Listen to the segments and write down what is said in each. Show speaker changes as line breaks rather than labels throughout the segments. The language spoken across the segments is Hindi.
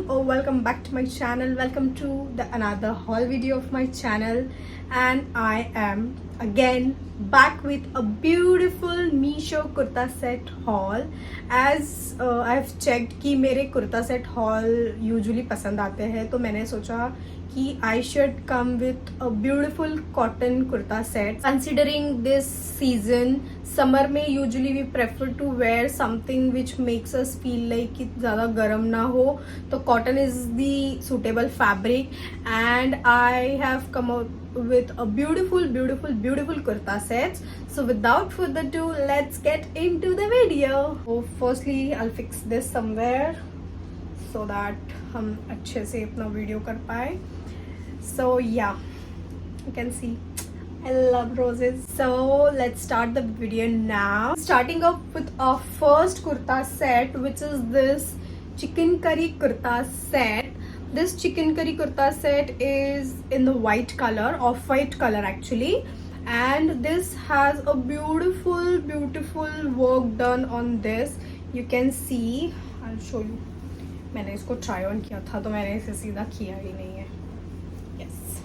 or welcome back to my channel. Welcome to the another haul video of my channel, and I am again back with a beautiful Meesho kurta set haul. As I have checked कि मेरे kurta set haul usually पसंद आते हैं, तो मैंने सोचा कि I should come with a beautiful cotton kurta set. Considering this season, summer में usually we prefer to wear something which makes us feel like कि ज़्यादा गर्म ना हो, तो cotton is the suitable fabric, and I have come up with a beautiful kurta sets. So without further ado, let's get into the video. So firstly, I'll fix this somewhere so that हम अच्छे से अपना वीडियो कर पाए. So yeah, you can see I love roses. So let's start the video now. Starting off with our first kurta set, which is this chicken curry kurta set. This chicken curry kurta set is in the white color, off-white color actually, and this has a beautiful work done on this. You can see, I'll show you. मैंने इसको try on किया था, तो मैंने इसे सीधा किया ही नहीं है. Yes.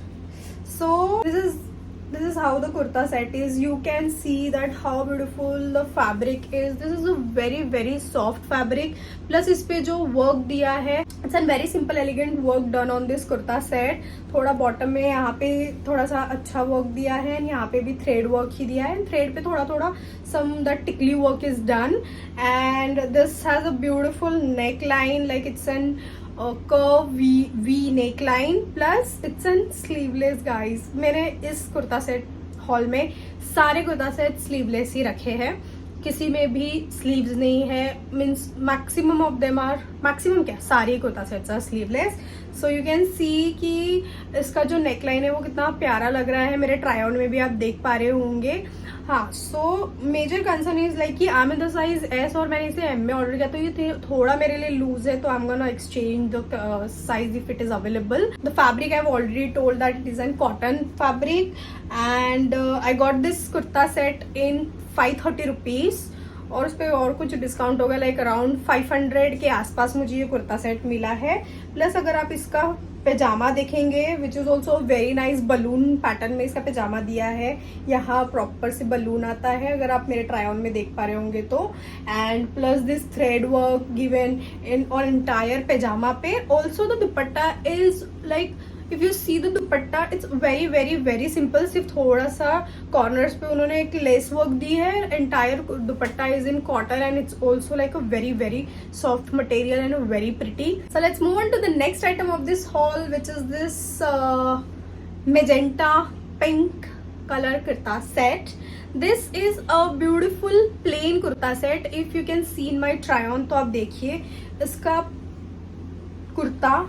So this is how the kurta set is. You can see that how beautiful the fabric is. This is a very soft fabric. Plus इस पे जो work दिया है, it's a very simple elegant work done on this kurta set. थोड़ा bottom में यहाँ पे थोड़ा सा अच्छा work दिया है, यहाँ पे भी thread work ही दिया है. Thread पे थोड़ा some that tickly work is done, and this has a beautiful neckline, like it's an curve V neckline, plus it's an sleeveless guys. मैंने इस कुर्ता सेट हॉल में सारे कुर्ता सेट स्लीवलेस ही रखे हैं, किसी में भी स्लीव्स नहीं है. Means maximum of them are, maximum क्या, सारे kurta sets are sleeveless. So you can see कि इसका जो नेकलाइन है वो कितना प्यारा लग रहा है. मेरे ट्राई ऑन में भी आप देख पा रहे होंगे. हाँ, so major concern is like कि I am in the size S और मैंने इसे एम में ऑर्डर किया, तो ये थोड़ा मेरे लिए लूज है, तो I am gonna exchange the size if it is available. The fabric I have already told that it is an cotton fabric, and I got this kurta set in 530 rupees, और उस पर और कुछ डिस्काउंट होगा, लाइक अराउंड 500 के आसपास मुझे ये कुर्ता सेट मिला है. प्लस अगर आप इसका पैजामा देखेंगे, which is also very nice, balloon pattern में इसका पैजामा दिया है. यहाँ प्रॉपर से बलून आता है, अगर आप मेरे ट्राई ऑन में देख पा रहे होंगे तो. And plus this thread work given in और एंटायर पैजामा पे. Also the dupatta is like, if you see the dupatta, it's very simple. सिर्फ थोड़ा सा कॉर्नर्स पे उन्होंने एक लेस वर्क दी है. Entire dupatta is in cotton, and it's also like a very soft material and very pretty. So let's move on to the next item of this haul, which is this magenta pink color kurta set. This is a beautiful plain kurta set. If you can see in my try on, तो आप देखिए इसका कुर्ता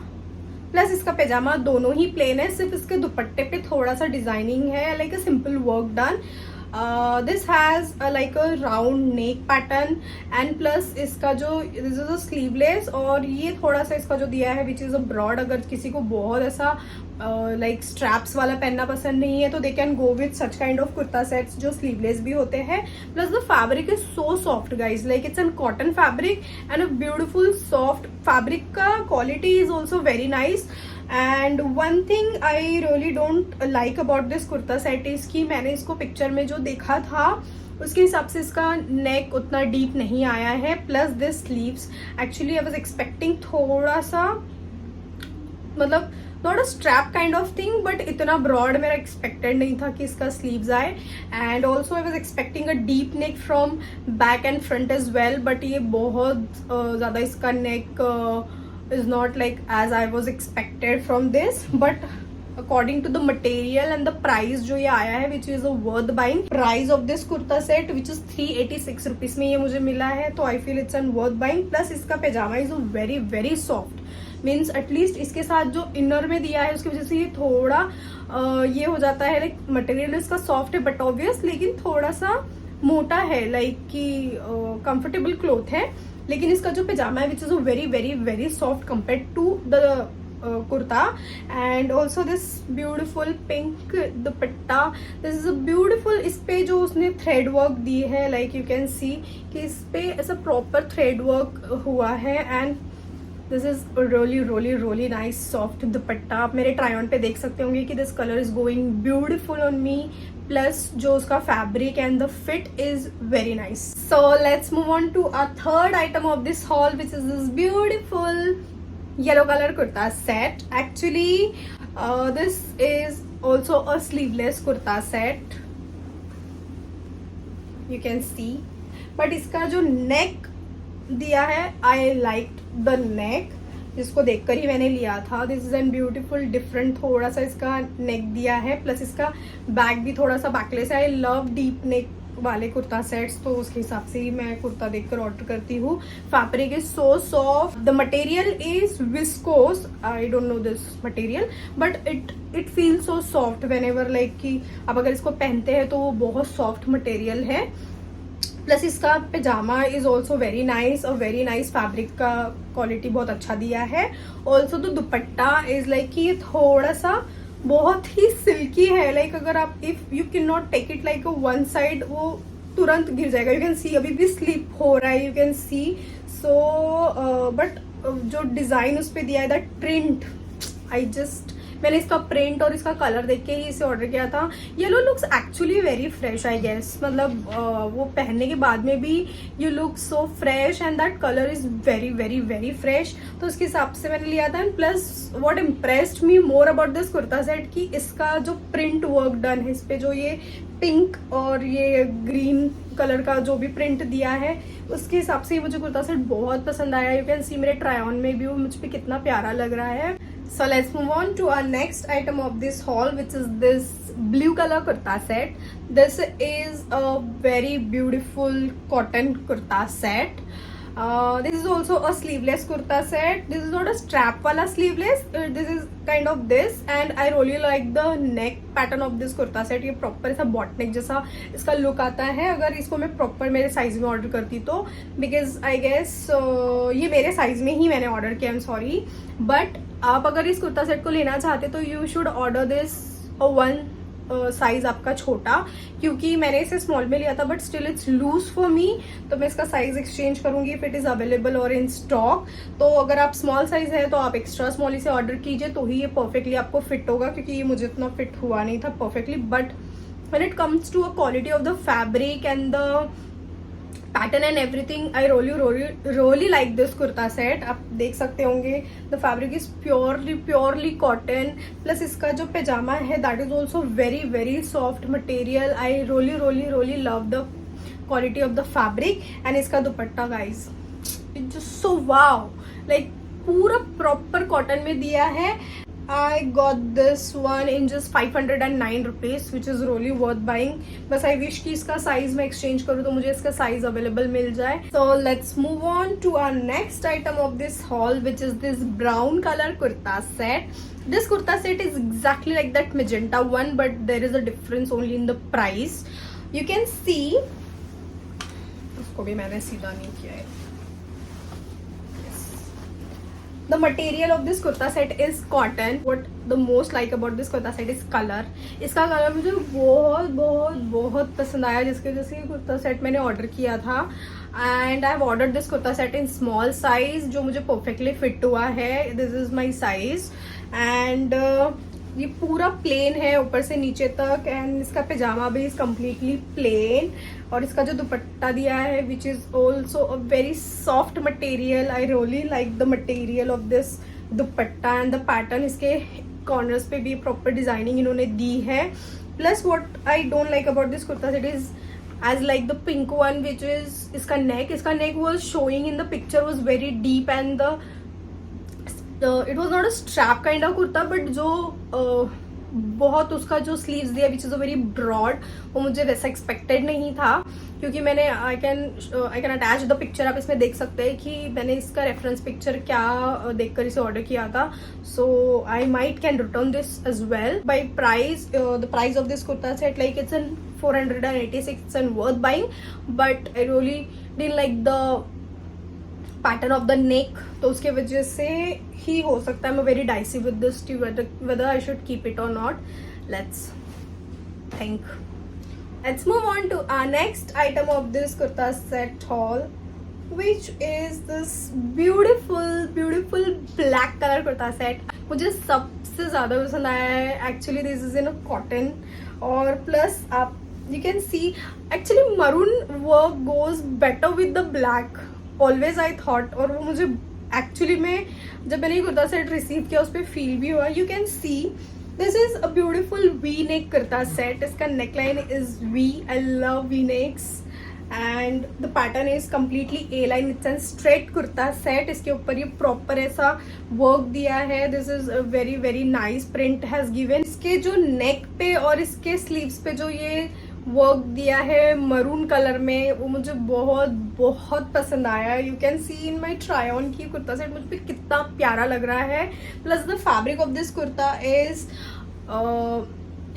प्लस इसका पैजामा दोनों ही प्लेन है. सिर्फ इसके दुपट्टे पे थोड़ा सा डिजाइनिंग है, like a simple work done. This has like a round neck pattern, and plus इसका जो दिस इज अ स्लीवलेस, और ये थोड़ा सा इसका जो दिया है विच इज अ ब्रॉड. अगर किसी को बहुत ऐसा लाइक स्ट्रैप्स वाला पहनना पसंद नहीं है, तो they can go with such kind of kurta sets जो स्लीवलेस भी होते हैं. Plus the fabric is so soft guys, like it's an cotton fabric and a beautiful soft fabric. का quality is also very nice. And one thing I really don't like about this kurta set is कि मैंने इसको पिक्चर में जो देखा था उसके हिसाब से इसका नेक उतना डीप नहीं आया है. Plus this sleeves, actually I was expecting थोड़ा सा, मतलब not a strap kind of thing, but इतना ब्रॉड मेरा एक्सपेक्टेड नहीं था कि इसका स्लीव्स आए. And also I was expecting a deep neck from back and front as well, but ये बहुत ज़्यादा इसका नेक is not like as I was expected from this, but according to the material and the price जो ये आया है, which is a worth buying. Price of this kurta set which is 386 rupees में ये मुझे मिला है, तो I feel it's an worth buying. Plus इसका पैजामा is very soft, means at least इसके साथ जो इनर में दिया है उसकी वजह से ये थोड़ा ये हो जाता है, लाइक मटेरियल इसका सॉफ्ट है बट ऑब्वियस, लेकिन थोड़ा सा मोटा है, लाइक कि कंफर्टेबल क्लोथ है. लेकिन इसका जो पैजामा है which is very soft compare to the kurta. And also this beautiful pink dupatta, this is a beautiful, इस पे जो उसने थ्रेड वर्क दी है, like you can see कि इस पे ऐसा प्रॉपर थ्रेड वर्क हुआ है. And this is really really really nice soft dupatta. आप मेरे ट्राई ऑन पे देख सकते होंगे कि this colour is going beautiful on me. Plus जो उसका fabric and the fit is very nice. So let's move on to a third item of this haul which is this beautiful yellow color kurta set. Actually this is also a sleeveless kurta set, you can see, but इसका जो neck दिया है, I liked the neck, जिसको देखकर ही मैंने लिया था. This is an beautiful different थोड़ा सा इसका नेक दिया है. प्लस इसका बैक भी थोड़ा सा बैकलेस है. आई लव डीप नेक वाले कुर्ता सेट्स, तो उसके हिसाब से ही मैं कुर्ता देखकर ऑर्डर करती हूँ. Fabric is so soft. The material is viscose. I don't know this material but it feel so soft whenever like कि आप अगर इसको पहनते हैं तो वो बहुत सॉफ्ट मटेरियल है. प्लस इसका पिजामा इज ऑल्सो वेरी नाइस और वेरी नाइस. फैब्रिक का क्वालिटी बहुत अच्छा दिया है. Also the dupatta is like कि ये थोड़ा सा बहुत ही सिल्की है. लाइक अगर आप if you can not take it like one side, वो तुरंत गिर जाएगा. यू कैन सी अभी भी स्लिप हो रहा है, you can C. So but जो डिजाइन उस पर दिया है, दैट प्रिंट, मैंने इसका प्रिंट और इसका कलर देख के ही इसे ऑर्डर किया था. Yellow looks actually very fresh I guess. मतलब वो पहनने के बाद में भी you look so fresh and that colour is very very very fresh. तो उसके हिसाब से मैंने लिया था. And plus what impressed me more about this kurta set कि इसका जो प्रिंट वर्क डन है, इस पे जो ये पिंक और ये ग्रीन कलर का जो भी प्रिंट दिया है, उसके हिसाब से मुझे कुर्ता सेट बहुत पसंद आया. यू कैन सी मेरे ट्राई ऑन में भी वो मुझ पे कितना प्यारा लग रहा है. So let's move on to our next item of this haul, which is this blue color kurta set. This is a very beautiful cotton kurta set. This is also a sleeveless kurta set. This is not a strap wala sleeveless. This is kind of this, and I really like the neck pattern of this kurta set. ये proper ऐसा bot neck जैसा इसका look आता है. अगर इसको मैं proper मेरे size में order करती तो, because I guess ये मेरे size में ही मैंने order किया. I'm sorry, but आप अगर इस कुर्ता सेट को लेना चाहते तो you should order this one size आपका छोटा, क्योंकि मैंने इसे स्मॉल में लिया था but still it's loose for me. तो मैं इसका साइज एक्सचेंज करूंगी इफ इट इज अवेलेबल और इन स्टॉक. तो अगर आप स्मॉल साइज है तो आप एक्स्ट्रा स्मॉल इसे ऑर्डर कीजिए, तो ही ये परफेक्टली आपको फिट होगा, क्योंकि ये मुझे इतना फिट हुआ नहीं था perfectly. But when it comes to a quality of the fabric and the pattern and everything, I really like this kurta set. आप देख सकते होंगे the fabric is purely cotton. Plus इसका जो पैजामा है that is also very very soft material. I really love the quality of the fabric. And इसका dupatta guys it's just so wow, like पूरा प्रॉपर कॉटन में दिया है. I got this one in just 509 rupees, which is really worth buying. बस I wish कि इसका साइज मैं एक्सचेंज करूँ तो मुझे इसका साइज अवेलेबल मिल जाए. So let's move on to our next item of this haul, which is this brown color kurta set. This kurta set is exactly like that magenta one, but there is a difference only in the price. You can see, उसको भी मैंने सीधा नहीं किया है. The material of this kurta set is cotton. What the most like about this kurta set is color. इसका कलर मुझे बहुत बहुत बहुत पसंद आया, जिसके जैसे ये कुर्ता सेट मैंने ऑर्डर किया था. And I have ordered this kurta set in small size, जो मुझे परफेक्टली फिट हुआ है. This is my size. And ये पूरा प्लेन है ऊपर से नीचे तक. एंड इसका पैजामा भी इज कम्प्लीटली प्लेन. और इसका जो दुपट्टा दिया है which is also a very soft material. I really like the material of this dupatta and the pattern. इसके कॉर्नर्स पे भी प्रॉपर डिजाइनिंग इन्होंने दी है. Plus what I don't like about this kurta set is as like the pink one, which is इसका neck was showing in the picture was very deep, and it was not a strap kind of kurta, but जो बहुत उसका जो स्लीव्स दिया which is a very broad, वो मुझे वैसा एक्सपेक्टेड नहीं था. क्योंकि मैंने I can attach the picture, आप इसमें देख सकते हैं कि मैंने इसका रेफरेंस पिक्चर क्या देखकर इसे ऑर्डर किया था. So I might can return this as well. By price, the price of this kurta set like it's in 486 and worth buying, but I really didn't like the pattern of the neck. तो उसके वजह से ही हो सकता है मैं very dicey with this to whether I should keep it or not. Let's move on to our next item of this kurta set haul. which is this beautiful black color kurta set. मुझे सबसे ज़्यादा पसंद आया है. Actually this is in a cotton और प्लस आप you can C actually maroon work goes better with the black always I thought. और वो मुझे एक्चुअली में जब मैंने ये कुर्ता सेट रिसीव किया उस पर फील भी हुआ. You can see this is a beautiful V neck kurta set. इसका neckline is V. I love V necks and the pattern is completely A line. It's an straight kurta set. इसके ऊपर ये प्रॉपर ऐसा वर्क दिया है. This is very very nice print has given. इसके जो नेक पे और इसके स्लीव्स पे जो ये वर्क दिया है मरून कलर में वो मुझे बहुत पसंद आया. You can C in my try on की कुर्ता सेट मुझ पे कितना प्यारा लग रहा है. Plus the fabric of this kurta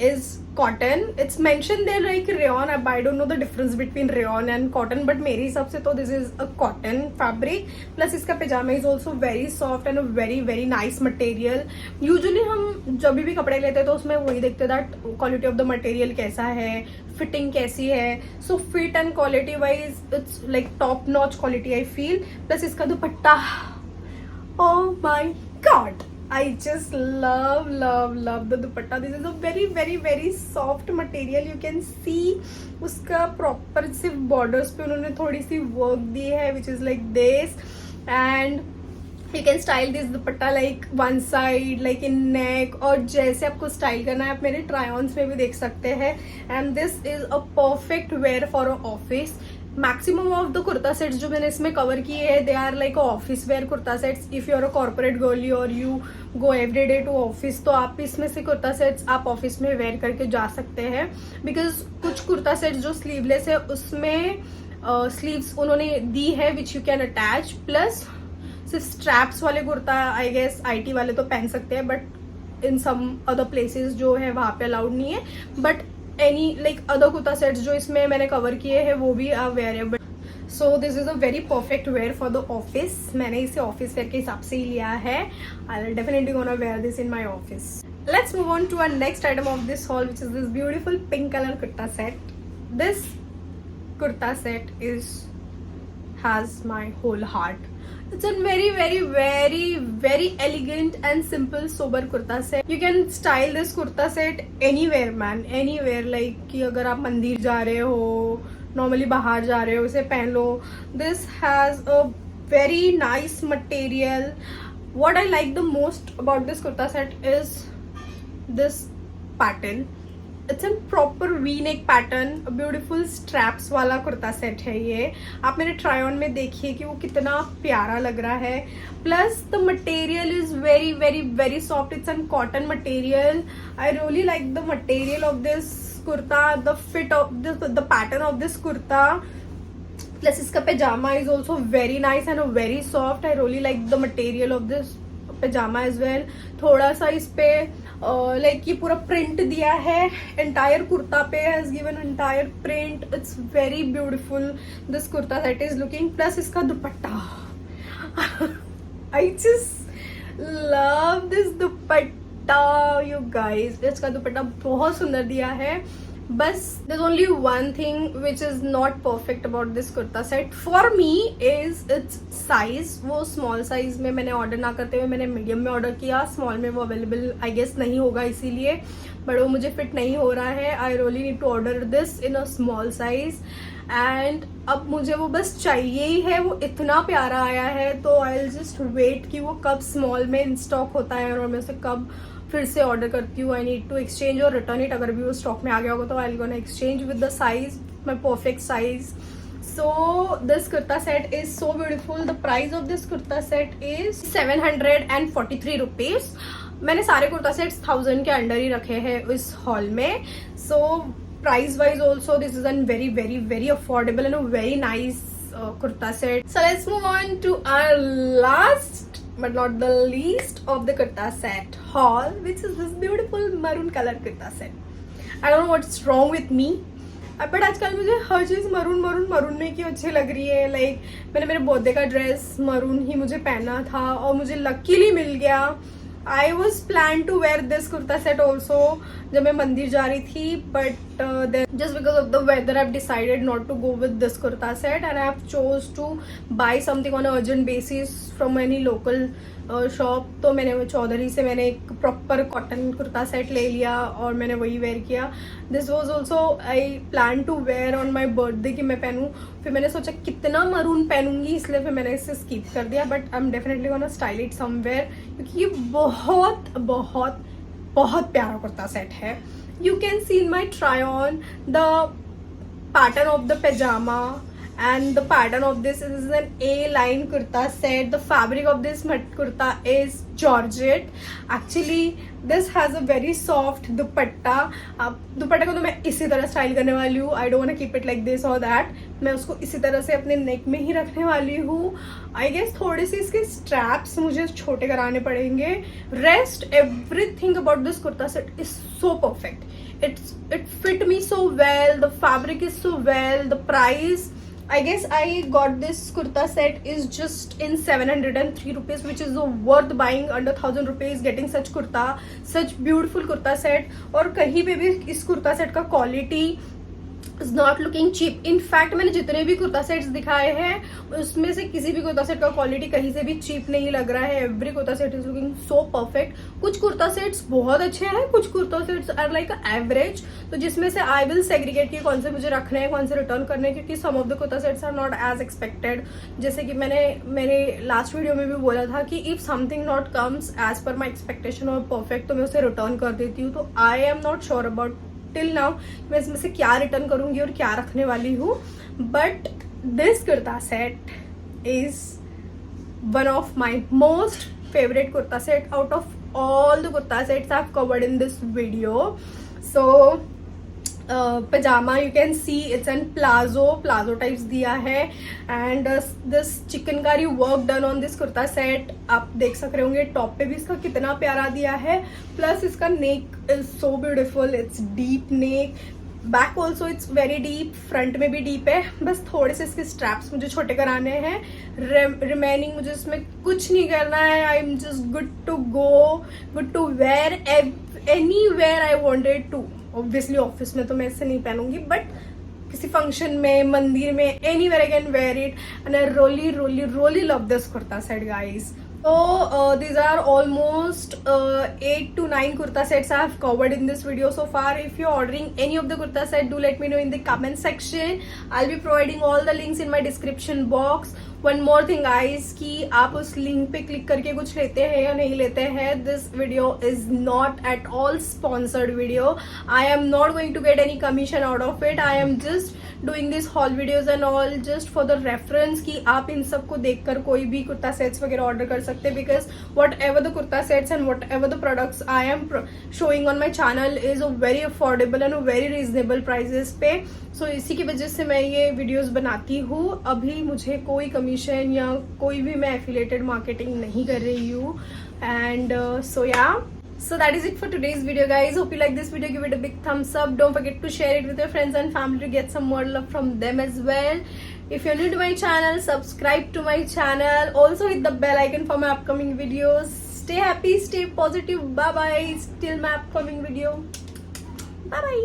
is cotton. It's mentioned there like rayon. I don't know the difference between rayon and cotton, but मेरे हिसाब से तो this is a cotton fabric. Plus इसका पैजामा is also very soft and a very very nice material. Usually हम जब भी कपड़े लेते हैं तो उसमें वही देखते हैं that quality of the material कैसा है, fitting कैसी है. So fit and quality wise it's like top notch quality I feel. Plus इसका दुपट्टा, oh my god, I just love the dupatta. This is a very very very soft material. You can see उसका proper सिर्फ borders पे उन्होंने थोड़ी सी work दी है which is like this. And you can style this dupatta like one side like in neck और जैसे आपको style करना है आप मेरे try-ons में भी देख सकते हैं. And this is a perfect wear for a office. Maximum of the kurta sets जो मैंने इसमें कवर किए हैं they are like office wear kurta sets. If you are a corporate girly और you go every day to office तो आप इसमें से कुर्ता सेट्स आप ऑफिस में वेयर करके जा सकते हैं. बिकॉज कुछ कुर्ता सेट्स जो स्लीवलेस है उसमें स्लीव्स उन्होंने दी है which you can attach. Plus सिर्फ स्ट्रैप्स वाले कुर्ता आई गेस IT वाले तो पहन सकते हैं but in some other places जो है वहाँ पे अलाउड नहीं है. But any like other kurta sets जो इसमें मैंने कवर किए हैं वो भी wearable. So this is a very perfect wear for the office. मैंने इसे ऑफिस वेयर के हिसाब से ही लिया है. I will definitely gonna wear this in my office. Let's move on to our next item of this haul which is this beautiful pink colour kurta set. This kurta set is has my whole heart. It's a very very very very elegant and simple sober kurta set. You can style this kurta set anywhere man, anywhere. like कि अगर आप मंदिर जा रहे हो, normally बाहर जा रहे हो, इसे पहन लो. This has a very nice material. What I like the most about this kurta set is this pattern. It's an proper V neck pattern. Beautiful straps वाला कुर्ता सेट है ये. आप मेरे ट्राई ऑन में देखिए कि वो कितना प्यारा लग रहा है. Plus the material is very very very soft. It's an cotton material. I really like the material of this kurta, the fit of this, the pattern of this kurta. Plus इसका pyjama is also very nice and very soft. I really like the material of this pyjama as well. थोड़ा सा इस पे लाइक ये पूरा प्रिंट दिया है एंटायर कुर्ता पे. Has given entire print. It's very beautiful this kurta set is looking. Plus इसका dupatta I just love this dupatta you guys. इसका दुपट्टा बहुत सुंदर दिया है. बस there's only one thing which is not perfect about this kurta set for me is its size. वो small size में मैंने ऑर्डर ना करते हुए मैंने मीडियम में ऑर्डर किया. स्मॉल में वो अवेलेबल आई गेस नहीं होगा इसीलिए, बट वो मुझे फिट नहीं हो रहा है. I really need to order this in a small size and अब मुझे वो बस चाहिए ही है. वो इतना प्यारा आया है तो आई विल जस्ट वेट कि वो कब स्मॉल में इन स्टॉक होता है और मैं उसे कब फिर से ऑर्डर करती हूँ. आई नीड टू एक्सचेंज और रिटर्न इट. अगर भी वो स्टॉक में आ गया होगा तो I will gonna exchange with the size, my perfect size. So this kurta set is so beautiful. The price of this kurta set is 743 rupees. मैंने सारे कुर्ता सेट्स 1000 के अंडर ही रखे हैं इस हॉल में. So price wise also this is an very very very affordable and very nice kurta set. So let's move on to our last but not the least of the kurta set haul, which is this beautiful maroon color kurta set. I don't know what's wrong with me, but आजकल मुझे हर चीज मरून मरून मरून में क्यों अच्छी लग रही है. लाइक मैंने मेरे बर्थडे का ड्रेस मरून ही मुझे पहना था और मुझे लकीली मिल गया. I was plan to wear this kurta set also जब मैं मंदिर जा रही थी, but then just because of the weather I've decided not to go with this kurta set and I have chose to buy something on an urgent basis from any local shop. तो मैंने चौधरी से मैंने एक प्रॉपर कॉटन कुर्ता सेट ले लिया और मैंने वही वेयर किया. This was also I plan to wear on my birthday कि मैं पहनूँ. फिर मैंने सोचा कितना मरून पहनूंगी, इसलिए फिर मैंने इसे स्किप कर दिया. But I am definitely gonna style it somewhere, क्योंकि ये बहुत बहुत बहुत प्यारा कुर्ता सेट है. You can C in my try on the pattern of the pajama and the pattern of this is an A-line kurta set. The fabric of this kurta is georgette. Actually this has a very soft dupatta. अब दुपट्टा को तो मैं इसी तरह स्टाइल करने वाली हूँ. I don't want to keep it like this or that. मैं उसको इसी तरह से अपने नेक में ही रखने वाली हूँ. I guess थोड़े से इसके स्ट्रैप्स मुझे छोटे कराने पड़ेंगे. Rest everything about this kurta set is so perfect. It fit me so well. The fabric is so well. The price, I guess I got this kurta set is just in 703 rupees, which is worth buying. Under 1000 rupees getting such kurta, such beautiful kurta set. और कहीं पे भी इस kurta set का quality is not looking cheap. In fact मैंने जितने भी कुर्ता सेट्स दिखाए हैं उसमें से किसी भी कुर्ता सेट का क्वालिटी कहीं से भी चीप नहीं लग रहा है. Every kurta set is looking so perfect. कुछ कुर्ता सेट्स बहुत अच्छे हैं, कुछ kurta sets are like average. तो जिसमें से आई विल सेग्रीगेट कि कौन से मुझे रखने हैं, कौन से रिटर्न करने हैं, क्योंकि some of the kurta sets are not as expected. जैसे कि मैंने मेरे लास्ट वीडियो में भी बोला था कि if something not comes as per my expectation और परफेक्ट तो मैं उसे रिटर्न कर देती हूँ. तो I am not sure about till now मैं इसमें से क्या रिटर्न करूंगी और क्या रखने वाली हूँ. But this kurta set is one of my most favourite kurta set out of all the kurta sets I have covered in this video. So pajama you can see it's an plazo types दिया है. and this chikankari work done on this kurta set आप देख सक रहे होंगे. टॉप पे भी इसका कितना प्यारा दिया है. प्लस इसका neck is so beautiful. It's deep neck. Back also it's very deep. Front में भी डीप है. बस थोड़े से इसके स्ट्रैप्स मुझे छोटे कराने हैं. रिमेनिंग मुझे इसमें कुछ नहीं करना है. I am just good to go, good to wear anywhere I wanted to. Obviously office में तो मैं इससे नहीं पहनूंगी, बट किसी फंक्शन में, मंदिर में, anywhere I can wear it. And I really love this kurta set guys. So these are almost 8 to 9 kurta sets I have covered in this video so far. If you're ordering any of the kurta set, do let me know in the comment section. I'll be providing all the links in my description box. One more thing guys, कि आप उस लिंक पे क्लिक करके कुछ लेते हैं या नहीं लेते हैं, this video is not at all sponsored video. I am not going to get any commission out of it. I am just doing this haul videos and all just for the reference कि आप इन सब को देखकर कोई भी कुर्ता सेट्स वगैरह ऑर्डर कर सकते हैं. because whatever the kurta sets and whatever the products I am showing on my channel is a very affordable and a very reasonable prices पे. so इसी की वजह से मैं ये वीडियोस बनाती हूँ. अभी मुझे कोई कमीशन या कोई भी मैं एफिलिएटेड मार्केटिंग नहीं कर रही हूँ. एंड सो या, so that is it for today's video guys. Hope you like this video. Give it a big thumbs up. Don't forget to share it with your friends and family to get some more love from them as well. If you're new to my channel, subscribe to my channel. Also hit the bell icon for my upcoming videos. Stay happy, stay positive. Bye bye. Till my upcoming video. Bye bye.